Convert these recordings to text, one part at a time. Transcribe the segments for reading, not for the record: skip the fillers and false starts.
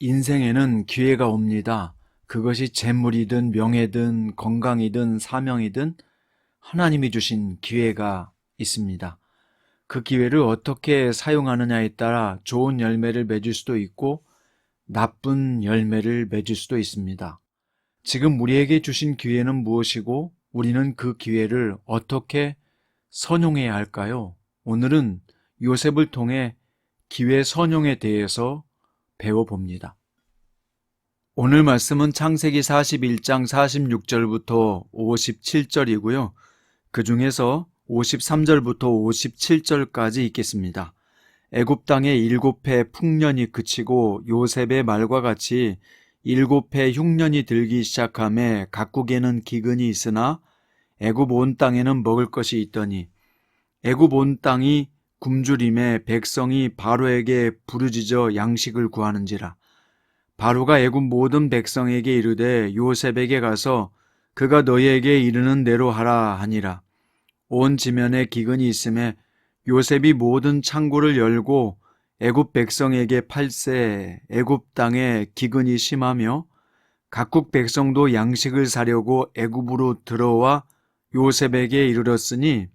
인생에는 기회가 옵니다. 그것이 재물이든 명예든 건강이든 사명이든 하나님이 주신 기회가 있습니다. 그 기회를 어떻게 사용하느냐에 따라 좋은 열매를 맺을 수도 있고 나쁜 열매를 맺을 수도 있습니다. 지금 우리에게 주신 기회는 무엇이고 우리는 그 기회를 어떻게 선용해야 할까요? 오늘은 요셉을 통해 기회 선용에 대해서 배워봅니다. 오늘 말씀은 창세기 41장 46절부터 57절이고요. 그 중에서 53절부터 57절까지 읽겠습니다. 애굽 땅에 7해 풍년이 그치고 요셉의 말과 같이 7해 흉년이 들기 시작하매 각국에는 기근이 있으나 애굽 온 땅에는 먹을 것이 있더니 애굽 온 땅이 굶주림에 백성이 바로에게 부르짖어 양식을 구하는지라. 바로가 애굽 모든 백성에게 이르되 요셉에게 가서 그가 너희에게 이르는 대로 하라 하니라. 온 지면에 기근이 있음에 요셉이 모든 창고를 열고 애굽 백성에게 팔세. 애굽 땅에 기근이 심하며 각국 백성도 양식을 사려고 애굽으로 들어와 요셉에게 이르렀으니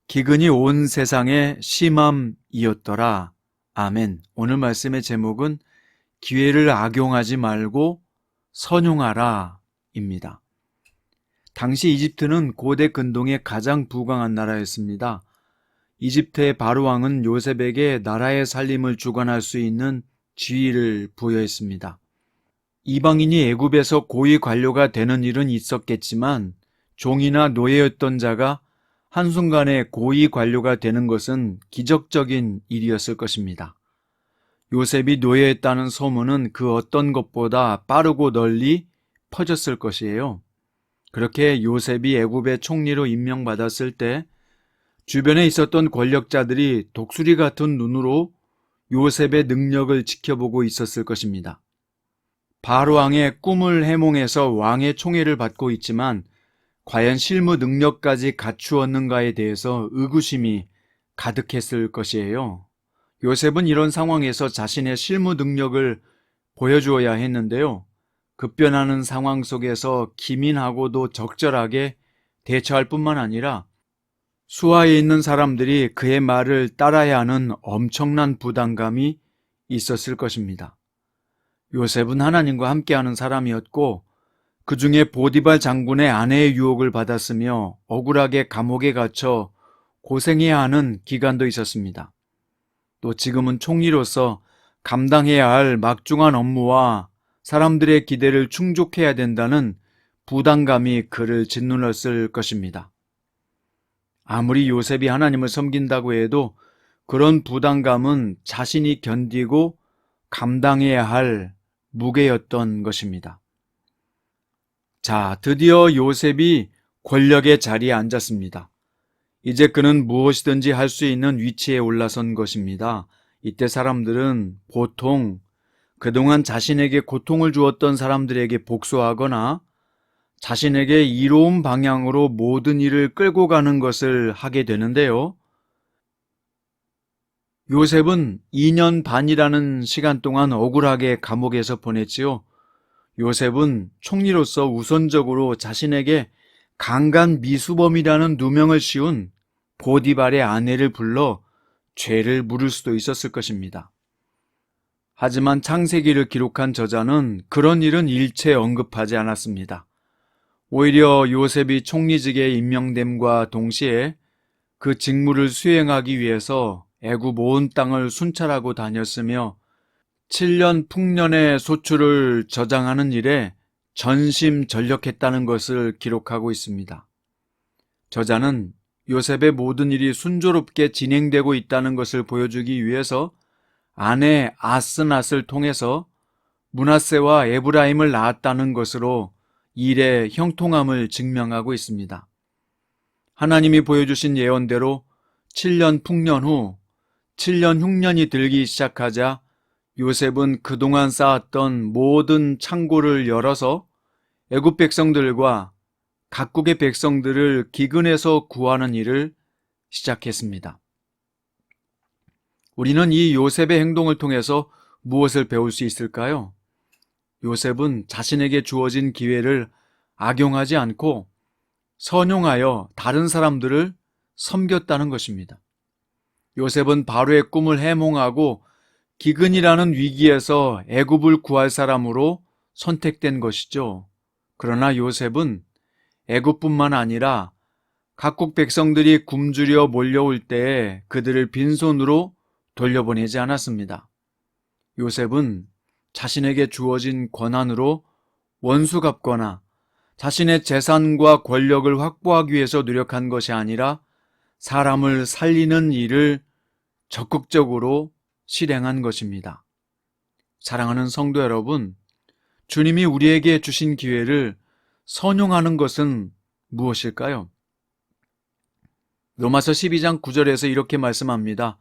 기근이 온 세상에 심함이었더라. 아멘. 오늘 말씀의 제목은 기회를 악용하지 말고 선용하라 입니다. 당시 이집트는 고대 근동의 가장 부강한 나라였습니다. 이집트의 바로왕은 요셉에게 나라의 살림을 주관할 수 있는 지위를 부여했습니다. 이방인이 애굽에서 고위 관료가 되는 일은 있었겠지만 종이나 노예였던 자가 한순간에 고위 관료가 되는 것은 기적적인 일이었을 것입니다. 요셉이 노예했다는 소문은 그 어떤 것보다 빠르고 널리 퍼졌을 것이에요. 그렇게 요셉이 애굽의 총리로 임명받았을 때 주변에 있었던 권력자들이 독수리 같은 눈으로 요셉의 능력을 지켜보고 있었을 것입니다. 바로왕의 꿈을 해몽해서 왕의 총애를 받고 있지만 과연 실무 능력까지 갖추었는가에 대해서 의구심이 가득했을 것이에요. 요셉은 이런 상황에서 자신의 실무 능력을 보여주어야 했는데요. 급변하는 상황 속에서 기민하고도 적절하게 대처할 뿐만 아니라 수하에 있는 사람들이 그의 말을 따라야 하는 엄청난 부담감이 있었을 것입니다. 요셉은 하나님과 함께하는 사람이었고 그 중에 보디발 장군의 아내의 유혹을 받았으며 억울하게 감옥에 갇혀 고생해야 하는 기간도 있었습니다. 또 지금은 총리로서 감당해야 할 막중한 업무와 사람들의 기대를 충족해야 된다는 부담감이 그를 짓눌렀을 것입니다. 아무리 요셉이 하나님을 섬긴다고 해도 그런 부담감은 자신이 견디고 감당해야 할 무게였던 것입니다. 자, 드디어 요셉이 권력의 자리에 앉았습니다. 이제 그는 무엇이든지 할 수 있는 위치에 올라선 것입니다. 이때 사람들은 보통 그동안 자신에게 고통을 주었던 사람들에게 복수하거나 자신에게 이로운 방향으로 모든 일을 끌고 가는 것을 하게 되는데요. 요셉은 2년 반이라는 시간 동안 억울하게 감옥에서 보냈지요. 요셉은 총리로서 우선적으로 자신에게 강간 미수범이라는 누명을 씌운 보디발의 아내를 불러 죄를 물을 수도 있었을 것입니다. 하지만 창세기를 기록한 저자는 그런 일은 일체 언급하지 않았습니다. 오히려 요셉이 총리직에 임명됨과 동시에 그 직무를 수행하기 위해서 애굽 온 땅을 순찰하고 다녔으며 7년 풍년의 소출을 저장하는 일에 전심전력했다는 것을 기록하고 있습니다. 저자는 요셉의 모든 일이 순조롭게 진행되고 있다는 것을 보여주기 위해서 아내 아스낫을 통해서 므낫세와 에브라임을 낳았다는 것으로 일의 형통함을 증명하고 있습니다. 하나님이 보여주신 예언대로 7년 풍년 후 7년 흉년이 들기 시작하자 요셉은 그동안 쌓았던 모든 창고를 열어서 애굽 백성들과 각국의 백성들을 기근에서 구하는 일을 시작했습니다. 우리는 이 요셉의 행동을 통해서 무엇을 배울 수 있을까요? 요셉은 자신에게 주어진 기회를 악용하지 않고 선용하여 다른 사람들을 섬겼다는 것입니다. 요셉은 바로의 꿈을 해몽하고 기근이라는 위기에서 애굽을 구할 사람으로 선택된 것이죠. 그러나 요셉은 애굽뿐만 아니라 각국 백성들이 굶주려 몰려올 때에 그들을 빈손으로 돌려보내지 않았습니다. 요셉은 자신에게 주어진 권한으로 원수 갚거나 자신의 재산과 권력을 확보하기 위해서 노력한 것이 아니라 사람을 살리는 일을 적극적으로 실행한 것입니다. 사랑하는 성도 여러분, 주님이 우리에게 주신 기회를 선용하는 것은 무엇일까요? 로마서 12장 9절에서 이렇게 말씀합니다.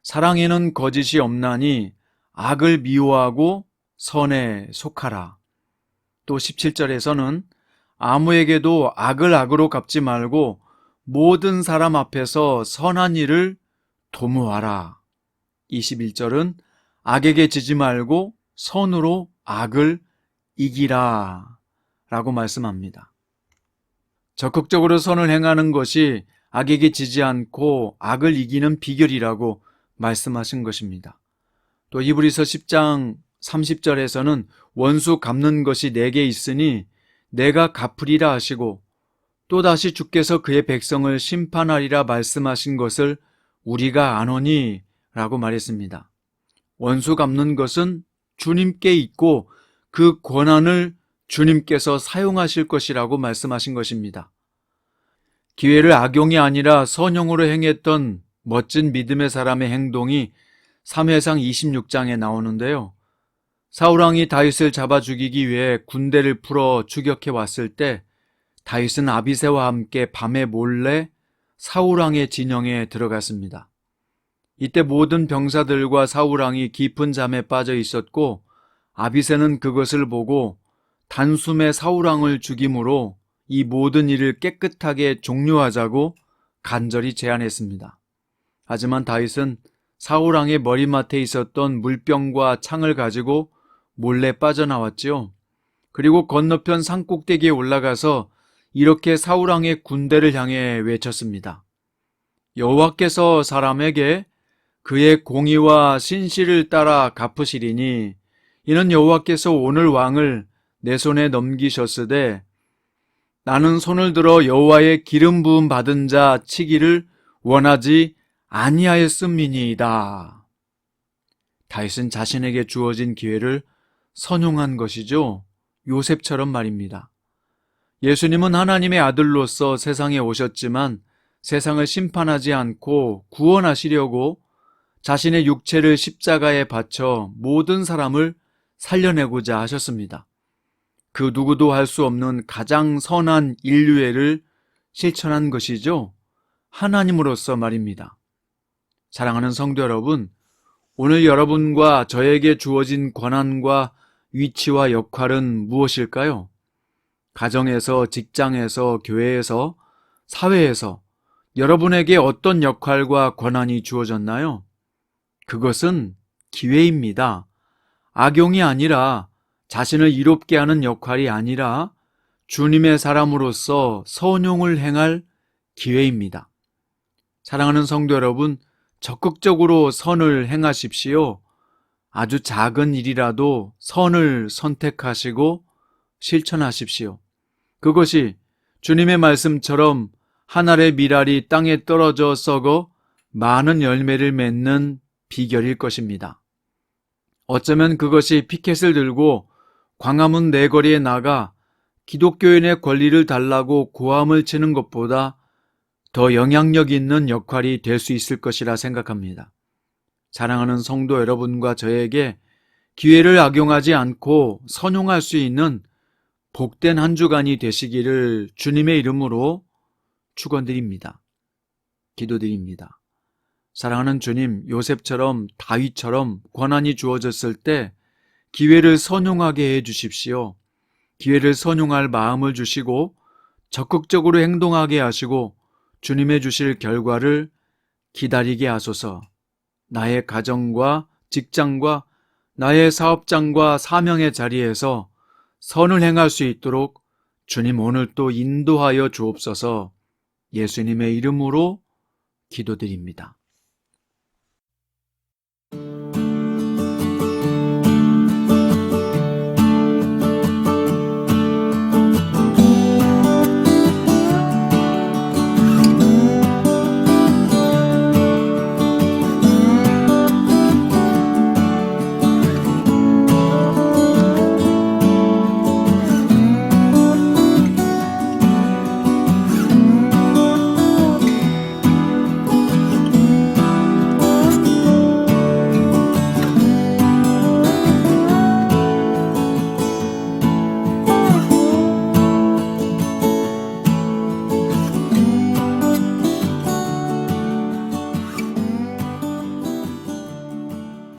사랑에는 거짓이 없나니 악을 미워하고 선에 속하라. 또 17절에서는 아무에게도 악을 악으로 갚지 말고 모든 사람 앞에서 선한 일을 도모하라. 21절은 악에게 지지 말고 선으로 악을 이기라 라고 말씀합니다. 적극적으로 선을 행하는 것이 악에게 지지 않고 악을 이기는 비결이라고 말씀하신 것입니다. 또 히브리서 10장 30절에서는 원수 갚는 것이 내게 있으니 내가 갚으리라 하시고 또다시 주께서 그의 백성을 심판하리라 말씀하신 것을 우리가 아노니 라고 말했습니다. 원수 갚는 것은 주님께 있고 그 권한을 주님께서 사용하실 것이라고 말씀하신 것입니다. 기회를 악용이 아니라 선용으로 행했던 멋진 믿음의 사람의 행동이 사무엘상 26장에 나오는데요. 사울왕이 다윗을 잡아 죽이기 위해 군대를 풀어 추격해 왔을 때 다윗은 아비새와 함께 밤에 몰래 사울왕의 진영에 들어갔습니다. 이때 모든 병사들과 사울왕이 깊은 잠에 빠져 있었고 아비새는 그것을 보고 단숨에 사울왕을 죽임으로 이 모든 일을 깨끗하게 종료하자고 간절히 제안했습니다. 하지만 다윗은 사울왕의 머리맡에 있었던 물병과 창을 가지고 몰래 빠져나왔지요. 그리고 건너편 산꼭대기에 올라가서 이렇게 사울왕의 군대를 향해 외쳤습니다. 여호와께서 사람에게 그의 공의와 신실을 따라 갚으시리니 이는 여호와께서 오늘 왕을 내 손에 넘기셨으되 나는 손을 들어 여호와의 기름 부음 받은 자 치기를 원하지 아니하였음이니이다. 다윗은 자신에게 주어진 기회를 선용한 것이죠. 요셉처럼 말입니다. 예수님은 하나님의 아들로서 세상에 오셨지만 세상을 심판하지 않고 구원하시려고 자신의 육체를 십자가에 바쳐 모든 사람을 살려내고자 하셨습니다. 그 누구도 할 수 없는 가장 선한 인류애를 실천한 것이죠. 하나님으로서 말입니다. 사랑하는 성도 여러분, 오늘 여러분과 저에게 주어진 권한과 위치와 역할은 무엇일까요? 가정에서, 직장에서, 교회에서, 사회에서 여러분에게 어떤 역할과 권한이 주어졌나요? 그것은 기회입니다. 악용이 아니라 자신을 이롭게 하는 역할이 아니라 주님의 사람으로서 선용을 행할 기회입니다. 사랑하는 성도 여러분, 적극적으로 선을 행하십시오. 아주 작은 일이라도 선을 선택하시고 실천하십시오. 그것이 주님의 말씀처럼 한 알의 밀알이 땅에 떨어져 썩어 많은 열매를 맺는 비결일 것입니다. 어쩌면 그것이 피켓을 들고 광화문 내거리에 나가 기독교인의 권리를 달라고 고함을 치는 것보다 더 영향력 있는 역할이 될 수 있을 것이라 생각합니다. 사랑하는 성도 여러분과 저에게 기회를 악용하지 않고 선용할 수 있는 복된 한 주간이 되시기를 주님의 이름으로 축원드립니다. 기도드립니다. 사랑하는 주님, 요셉처럼 다윗처럼 권한이 주어졌을 때 기회를 선용하게 해 주십시오. 기회를 선용할 마음을 주시고 적극적으로 행동하게 하시고 주님의 주실 결과를 기다리게 하소서. 나의 가정과 직장과 나의 사업장과 사명의 자리에서 선을 행할 수 있도록 주님 오늘 또 인도하여 주옵소서. 예수님의 이름으로 기도드립니다.